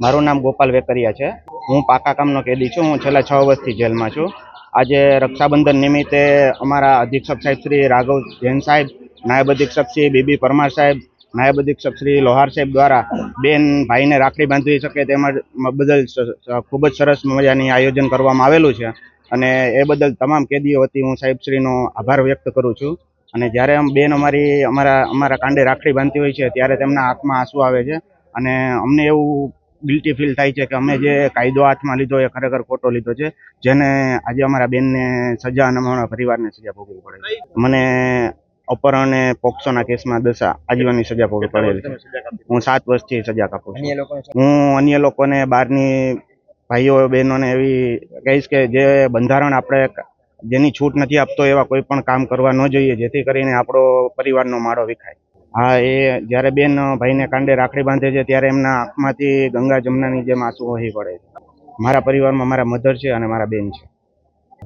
મારું નામ ગોપાલ વેકરિયા છે। હું પાકા કામનો કેદી છું। હું છેલ્લા 6 વર્ષથી જેલમાં છું। આજે રક્ષાબંધન નિમિત્તે અમારા અધિક્ષક સાહેબ શ્રી રાઘવ જૈન સાહેબ, નાયબ અધિક્ષક શ્રી બીબી પરમાર સાહેબ, નાયબ અધિક્ષક શ્રી લોહાર સાહેબ દ્વારા બેન ભાઈને રાખડી બાંધી શકે તે બદલ ખૂબ જ સરસ મજાની આયોજન કરવામાં આવેલું છે અને એ બદલ તમામ કેદીઓ વતી હું સાહેબશ્રીનો આભાર વ્યક્ત કરું છું। અને જ્યારે બેન અમારા કાંડે રાખડી બાંધતી હોય છે ત્યારે તેમના આંખમાં આંસુ આવે છે અને અમને એવું ગિલ્ટી ફીલ થાય છે કે અમે જે કાયદો હાથમાં લીધો એ ખરેખર ખોટો લીધો છે, જેને આજે અમારા બેનને સજા અને અમારા પરિવારને સજા ભોગવવી પડે છે। મને અપહરણ અને પોક્સોના કેસમાં આજીવનની સજા ભોગવવી પડેલી છે। હું 7 વર્ષથી સજા કાપું છું। હું અન્ય લોકોને બહારની ભાઈઓ બહેનોને એવી કહીશ કે જે બંધારણ આપણે જેની છૂટ નથી આપતો એવા કોઈ પણ કામ કરવા ન જોઈએ, જેથી કરીને આપણો પરિવારનો માળો વિખાય। હા, એ જ્યારે બેન ભાઈને કાંડે રાખડી બાંધે છે ત્યારે એમના આંખમાંથી ગંગા જમનાની જેમ આંસુ વહી પડે છે। મારા परिवार में मारा मदर है और मारा बेन है।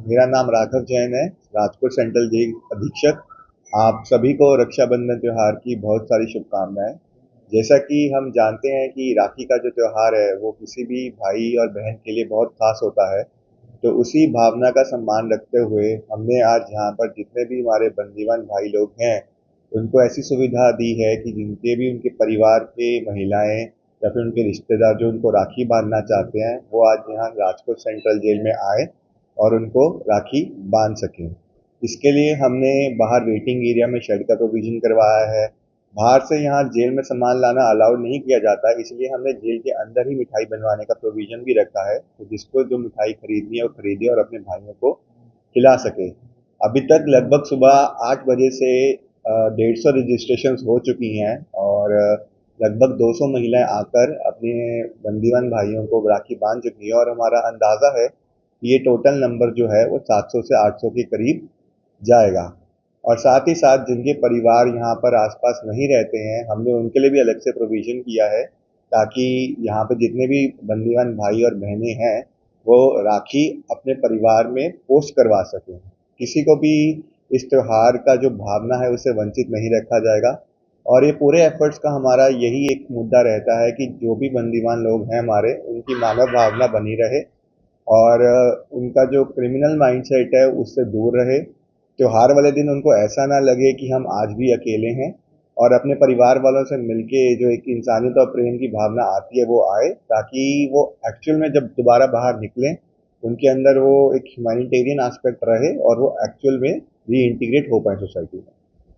मेरा नाम राघव जैन है, राजकोट सेंट्रल जेल अधीक्षक। आप सभी को रक्षाबंधन त्यौहार की बहुत सारी शुभकामनाएं। जैसा कि हम जानते हैं कि राखी का जो त्यौहार है वो किसी भी भाई और बहन के लिए बहुत खास होता है, तो उसी भावना का सम्मान रखते हुए हमने आज यहाँ पर जितने भी हमारे बंदीवान भाई लोग हैं उनको ऐसी सुविधा दी है कि जिनके भी उनके परिवार के महिलाएं या फिर उनके रिश्तेदार जो उनको राखी बांधना चाहते हैं वो आज यहाँ राजकोट सेंट्रल जेल में आए और उनको राखी बांध सकें। इसके लिए हमने बाहर वेटिंग एरिया में शेड का प्रोविज़न करवाया है। बाहर से यहाँ जेल में सामान लाना अलाउड नहीं किया जाता है, इसलिए हमने जेल के अंदर ही मिठाई बनवाने का प्रोविज़न भी रखा है, तो जिसको जो मिठाई खरीदनी है वो खरीदे और अपने भाइयों को खिला सके। अभी तक लगभग सुबह 8 बजे से 150 रजिस्ट्रेशन हो चुकी हैं और लगभग 200 महिलाएं आकर अपने बंदीवान भाइयों को राखी बांध चुकी है और हमारा अंदाज़ा है कि ये टोटल नंबर जो है वो 700 से 800 के करीब जाएगा। और साथ ही साथ जिनके परिवार यहाँ पर आसपास नहीं रहते हैं, हमने उनके लिए भी अलग से प्रोविज़न किया है ताकि यहाँ पर जितने भी बंदीवान भाई और बहनें हैं वो राखी अपने परिवार में पोस्ट करवा सकें। किसी को भी इस त्यौहार का जो भावना है उसे वंचित नहीं रखा जाएगा। और ये पूरे एफर्ट्स का हमारा यही एक मुद्दा रहता है कि जो भी बंदीवान लोग हैं हमारे, उनकी मानव भावना बनी रहे और उनका जो क्रिमिनल माइंडसेट है उससे दूर रहे। त्योहार वाले दिन उनको ऐसा ना लगे कि हम आज भी अकेले हैं और अपने परिवार वालों से मिलके जो एक इंसानियत और प्रेम की भावना आती है वो आए, ताकि वो एक्चुअल में जब दोबारा बाहर निकलें उनके अंदर वो एक ह्यूमैनिटेरियन एस्पेक्ट रहे और वो एक्चुअल में री इंटीग्रेट हो पाए सोसाइटी में।